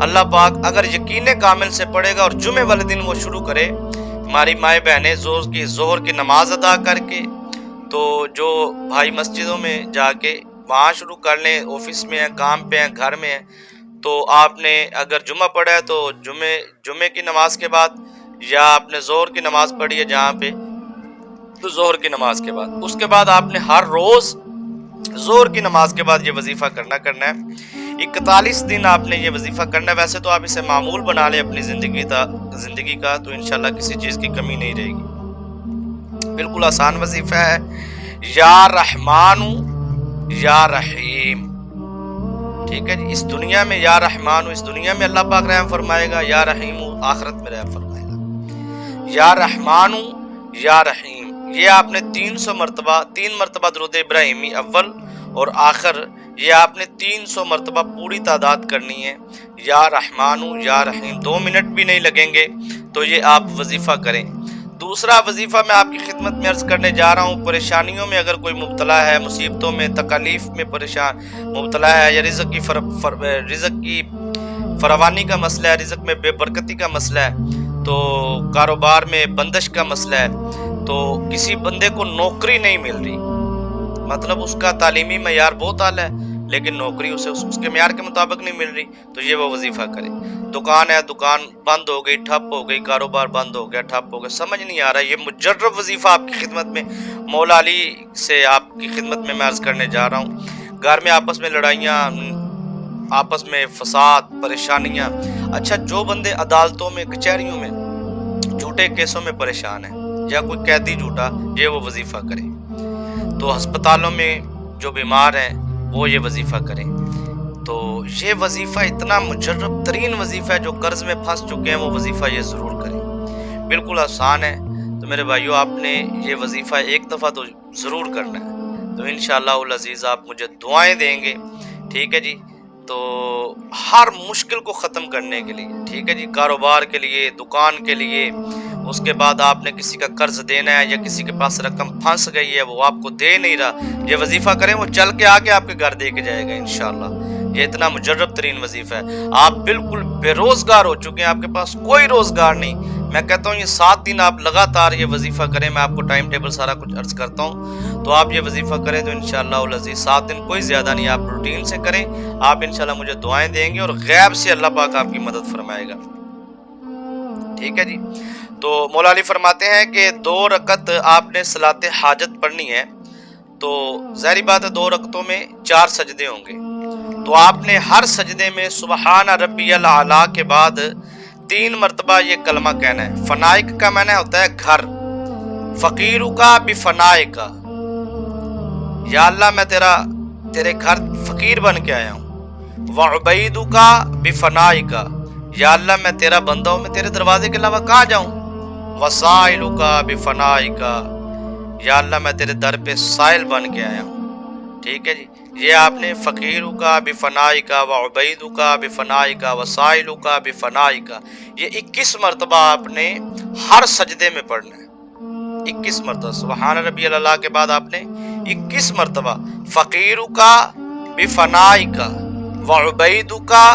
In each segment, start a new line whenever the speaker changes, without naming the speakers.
اللہ پاک اگر یقین کامل سے پڑھے گا اور جمعے والے دن وہ شروع کرے، ہماری مائیں بہنیں ظہر کی نماز ادا کر کے، تو جو بھائی مسجدوں میں جا کے وہاں شروع کر لیں، آفس میں ہیں، کام پہ ہیں، گھر میں ہیں، تو آپ نے اگر جمعہ پڑھا ہے تو جمعے کی نماز کے بعد، یا آپ نے ظہر کی نماز پڑھی ہے جہاں پہ، تو ظہر کی نماز کے بعد، اس کے بعد آپ نے ہر روز ظہر کی نماز کے بعد یہ وظیفہ کرنا ہے۔ 41 دن آپ نے یہ وظیفہ کرنا ہے۔ ویسے تو آپ اسے معمول بنا لیں اپنی زندگی کا، تو انشاءاللہ کسی چیز کی کمی نہیں رہے گی۔ بالکل آسان وظیفہ ہے، یا رحمان یا رحیم، ٹھیک ہے جی۔ اس دنیا میں یا رحمان، اس دنیا میں اللہ پاک رحم فرمائے گا، یا رحیم آخرت میں رحم فرمائے گا۔ یا رحمان یا رحیم، یہ آپ نے 3 مرتبہ درود ابراہیمی اول اور آخر، یہ آپ نے 300 مرتبہ پوری تعداد کرنی ہے۔ یا رحمان یا رحیم، 2 منٹ بھی نہیں لگیں گے، تو یہ آپ وظیفہ کریں۔ دوسرا وظیفہ میں آپ کی خدمت میں عرض کرنے جا رہا ہوں، پریشانیوں میں اگر کوئی مبتلا ہے، مصیبتوں میں، تکالیف میں مبتلا ہے، یا رزق کی فراوانی کا مسئلہ ہے، رزق میں بے برکتی کا مسئلہ ہے، تو کاروبار میں بندش کا مسئلہ ہے، تو کسی بندے کو نوکری نہیں مل رہی، مطلب اس کا تعلیمی معیار بہت اعلیٰ ہے لیکن نوکری اسے اس کے معیار کے مطابق نہیں مل رہی، تو یہ وہ وظیفہ کرے۔ دکان ہے، دکان بند ہو گئی، ٹھپ ہو گئی، کاروبار بند ہو گیا، ٹھپ ہو گیا، سمجھ نہیں آ رہا، یہ مجرب وظیفہ آپ کی خدمت میں، مولا علی سے آپ کی خدمت میں عرض کرنے جا رہا ہوں۔ گھر میں آپس میں لڑائیاں، آپس میں فساد، پریشانیاں، اچھا جو بندے عدالتوں میں، کچہریوں میں جھوٹے کیسوں میں پریشان ہیں، یا کوئی قیدی جھوٹا، یہ وہ وظیفہ کرے۔ تو ہسپتالوں میں جو بیمار ہیں وہ یہ وظیفہ کریں۔ تو یہ وظیفہ اتنا مجرب ترین وظیفہ ہے، جو قرض میں پھنس چکے ہیں وہ وظیفہ یہ ضرور کریں، بالکل آسان ہے۔ تو میرے بھائیوں، آپ نے یہ وظیفہ ایک دفعہ تو ضرور کرنا ہے، تو انشاءاللہ العزیز آپ مجھے دعائیں دیں گے، ٹھیک ہے جی۔ تو ہر مشکل کو ختم کرنے کے لیے، ٹھیک ہے جی، کاروبار کے لیے، دکان کے لیے، اس کے بعد آپ نے کسی کا قرض دینا ہے، یا کسی کے پاس رقم پھنس گئی ہے وہ آپ کو دے نہیں رہا، یہ وظیفہ کریں، وہ چل کے آ کے آپ کے گھر دے کے جائے گا انشاءاللہ۔ یہ اتنا مجرب ترین وظیفہ ہے۔ آپ بالکل بے روزگار ہو چکے ہیں، آپ کے پاس کوئی روزگار نہیں، میں کہتا ہوں یہ 7 دن آپ لگاتار یہ وظیفہ کریں، میں آپ کو ٹائم ٹیبل سارا کچھ عرض کرتا ہوں، تو آپ یہ وظیفہ کریں تو انشاءاللہ العزیز 7 دن کوئی زیادہ نہیں، آپ روٹین سے کریں، آپ انشاءاللہ مجھے دعائیں دیں گے، اور غیب سے اللہ پاک آپ کی مدد فرمائے گا، ٹھیک ہے جی۔ تو مولا علی فرماتے ہیں کہ 2 رکعت آپ نے صلاۃ حاجت پڑھنی ہے، تو ظاہری بات ہے 2 رکعتوں میں 4 سجدے ہوں گے، تو آپ نے ہر سجدے میں سبحان ربی الاعلیٰ کے بعد 3 مرتبہ یہ کلمہ کہنا ہے۔ فنائک کا معنی ہوتا ہے گھر، فقیرو کا بفنائک کا، یا اللہ میں تیرے گھر فقیر بن کے آیا ہوں، وعبیدو کا بفنائک کا، یا اللہ میں تیرا بندہ ہوں، میں تیرے دروازے کے علاوہ کہاں جاؤں، وسائلو کا بفنائک کا، یا اللہ میں تیرے در پہ سائل بن کے آیا ہوں، ٹھیک ہے جی۔ یہ آپ نے فقیرو کا بفنائک کا، وعبیدو کا بفنائک کا، وسائلو کا بفنائک کا، یہ 21 مرتبہ آپ نے ہر سجدے میں پڑھنا ہے، 21 مرتبہ سبحان ربی اللہ کے بعد آپ نے 21 مرتبہ فقیرو کا بفنائک کا، وعبیدو کا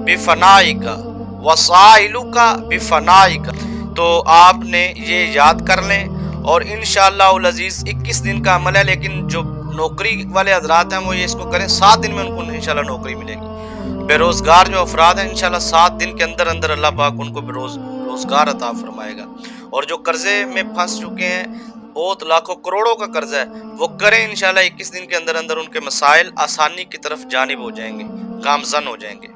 بفنائک کا، وسائلو کا بفنائک کا، تو آپ نے یہ یاد کر لیں، اور انشاءاللہ العزیز 21 دن کا عمل ہے، لیکن جو نوکری والے حضرات ہیں وہ یہ اس کو کریں، 7 دن میں ان کو انشاءاللہ نوکری ملے گی۔ بے روزگار جو افراد ہیں انشاءاللہ 7 دن کے اندر اللہ پاک ان کو روزگار عطا فرمائے گا، اور جو قرضے میں پھنس چکے ہیں، بہت لاکھوں کروڑوں کا قرضہ ہے، وہ کریں انشاءاللہ 21 دن کے اندر ان کے مسائل آسانی کی طرف جانب ہو جائیں گے، گامزن ہو جائیں گے،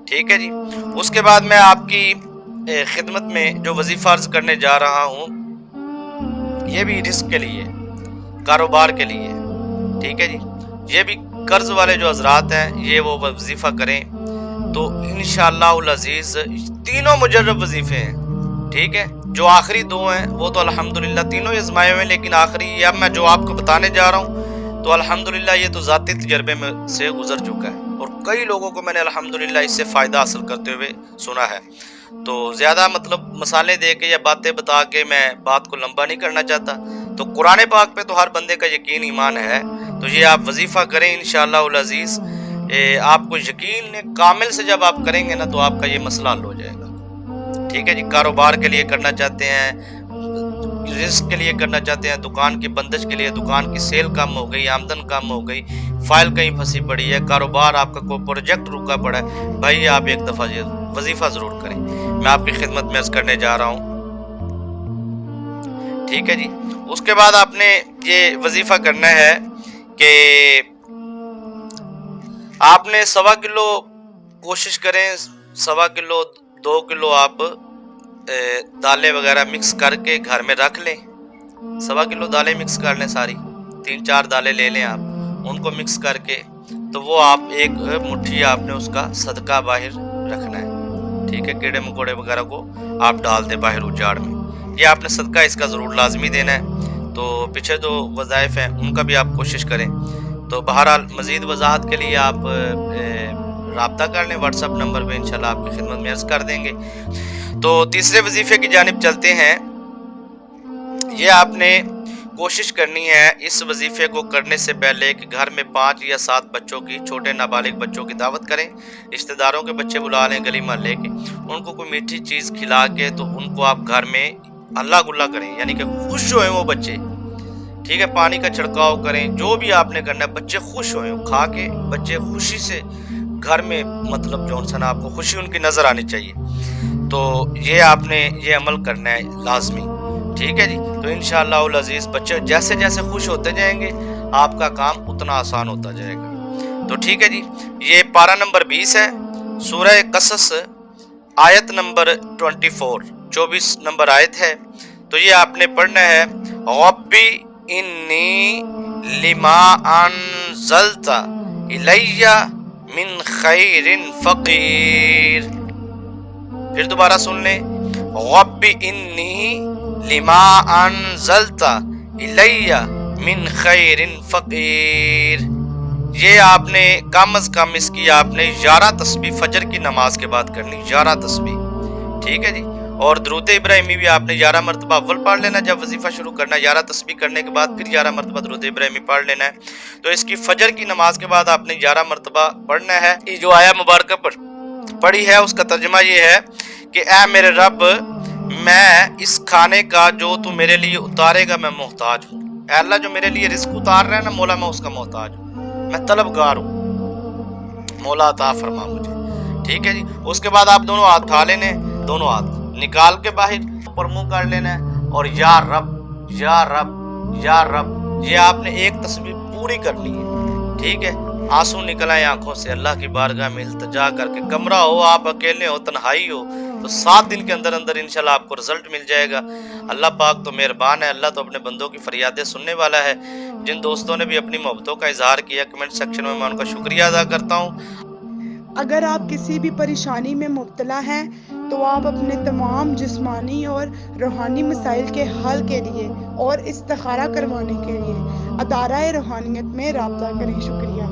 ٹھیک ہے جی۔ اس کے بعد میں آپ کی خدمت میں جو وظیفہ عرض کرنے جا رہا ہوں، یہ بھی رزق کے لیے، کاروبار کے لیے، ٹھیک ہے جی۔ یہ بھی قرض والے جو حضرات ہیں یہ وہ وظیفہ کریں، تو انشاءاللہ العزیز تینوں مجرب وظیفے ہیں، ٹھیک ہے۔ جو آخری 2 ہیں وہ تو الحمدللہ تینوں ہی آزمائے ہوئے ہیں، لیکن آخری اب میں جو آپ کو بتانے جا رہا ہوں تو الحمدللہ یہ تو ذاتی تجربے میں سے گزر چکا ہے، اور کئی لوگوں کو میں نے الحمدللہ اس سے فائدہ حاصل کرتے ہوئے سنا ہے۔ تو زیادہ مسالے دے کے یا باتیں بتا کے میں بات کو لمبا نہیں کرنا چاہتا، تو قرآن پاک پہ تو ہر بندے کا یقین ایمان ہے، تو یہ آپ وظیفہ کریں انشاءاللہ العزیز۔ آپ کو یقین کامل سے جب آپ کریں گے نا تو آپ کا یہ مسئلہ حل ہو جائے گا. ٹھیک ہے جی. کاروبار کے لیے کرنا چاہتے ہیں, رزق کے لیے کرنا چاہتے ہیں, دکان کی بندش کے لیے, دکان کی سیل کم ہو گئی, آمدن کم ہو گئی, فائل کہیں پھنسی پڑی ہے, کاروبار آپ کا کوئی پروجیکٹ رکا پڑا ہے, بھائی آپ ایک دفعہ یہ وظیفہ ضرور کریں. میں آپ کی خدمت میں عرض کرنے جا رہا ہوں. ٹھیک ہے جی. اس کے بعد آپ نے یہ وظیفہ کرنا ہے کہ آپ نے 1.25 کلو کوشش کریں, 1.25 کلو 2 کلو آپ دالیں وغیرہ مکس کر کے گھر میں رکھ لیں. 1.25 کلو دالیں مکس کر لیں, ساری 3-4 دالیں لے لیں آپ, ان کو مکس کر کے تو وہ آپ ایک مٹھی آپ نے اس کا صدقہ باہر رکھنا ہے. ٹھیک ہے. کیڑے مکوڑے وغیرہ کو آپ ڈال دیں باہر اجاڑ میں, یہ آپ نے صدقہ اس کا ضرور لازمی دینا ہے. تو پیچھے جو وظائف ہیں ان کا بھی آپ کوشش کریں. تو بہرحال مزید وضاحت کے لیے آپ رابطہ کر لیں واٹس ایپ نمبر پہ, انشاءاللہ آپ کی خدمت میں عرض کر دیں گے. تو تیسرے وظیفے کی جانب چلتے ہیں. یہ آپ نے کوشش کرنی ہے اس وظیفے کو کرنے سے پہلے کہ گھر میں 5 یا 7 بچوں کی, چھوٹے نابالغ بچوں کی دعوت کریں, رشتہ داروں کے بچے بلا لیں, گلی محلے کے, ان کو کوئی میٹھی چیز کھلا کے تو ان کو آپ گھر میں اللہ گلا کریں, یعنی کہ خوش ہوئیں وہ بچے. ٹھیک ہے. پانی کا چھڑکاؤ کریں, جو بھی آپ نے کرنا ہے, بچے خوش ہوئیں, کھا کے بچے خوشی سے گھر میں, مطلب جو انسان آپ کو خوشی ان کی نظر آنی چاہیے. تو یہ آپ نے یہ عمل کرنا ہے لازمی. ٹھیک ہے جی. تو انشاءاللہ العزیز بچے جیسے جیسے خوش ہوتے جائیں گے آپ کا کام اتنا آسان ہوتا جائے گا. تو ٹھیک ہے جی. یہ پارہ نمبر 20 ہے, سورہ قصص, آیت نمبر 24 نمبر آیت ہے. تو یہ آپ نے پڑھنا ہے, ربی انی لما انزلت الی من خیر فقیر. پھر دوبارہ سن لیں, ربی انی لما انزلت الی من خیر فقیر. یہ آپ نے کم از کم اس کی آپ نے 11 تسبیح فجر کی نماز کے بعد کرنی, 11 تسبیح. ٹھیک ہے جی. اور درود ابراہیمی بھی آپ نے 11 مرتبہ اول پڑھ لینا جب وظیفہ شروع کرنا ہے. 11 تسبیح کرنے کے بعد پھر 11 مرتبہ درود ابراہیمی پڑھ لینا ہے. تو اس کی فجر کی نماز کے بعد آپ نے 11 مرتبہ پڑھنا ہے. یہ جو آیا مبارکہ پڑھی ہے اس کا ترجمہ یہ ہے کہ اے میرے رب, میں اس کھانے کا جو تو میرے لیے اتارے گا میں محتاج ہوں. اے اللہ, جو میرے لیے رزق اتار رہا ہے نا مولا, میں اس کا محتاج ہوں, میں طلبگار ہوں, مولا عطا فرما مجھے. ٹھیک ہے جی. اس کے بعد آپ دونوں ہاتھ اٹھا لینے, دونوں ہاتھ نکال کے باہر اوپر منہ کر لینا ہے, اور یا رب یا رب یا رب, یہ آپ نے ایک تسبیح پوری کرنی ہے. ٹھیک ہے. آنسو نکل آئے آنکھوں سے, اللہ کی بارگاہ میں التجا کر کے, کمرہ ہو, آپ اکیلے ہو, تنہائی ہو, تو 7 دن کے اندر اندر انشاءاللہ آپ کو رزلٹ مل جائے گا. اللہ پاک تو مہربان ہے, اللہ تو اپنے بندوں کی فریادیں سننے والا ہے. جن دوستوں نے بھی اپنی محبتوں کا اظہار کیا کمنٹ سیکشن میں ان کا شکریہ ادا کرتا ہوں.
اگر آپ کسی بھی پریشانی میں مبتلا ہیں تو آپ اپنے تمام جسمانی اور روحانی مسائل کے حل کے لیے اور استخارہ کروانے کے لیے ادارہ روحانیت میں رابطہ کریں. شکریہ.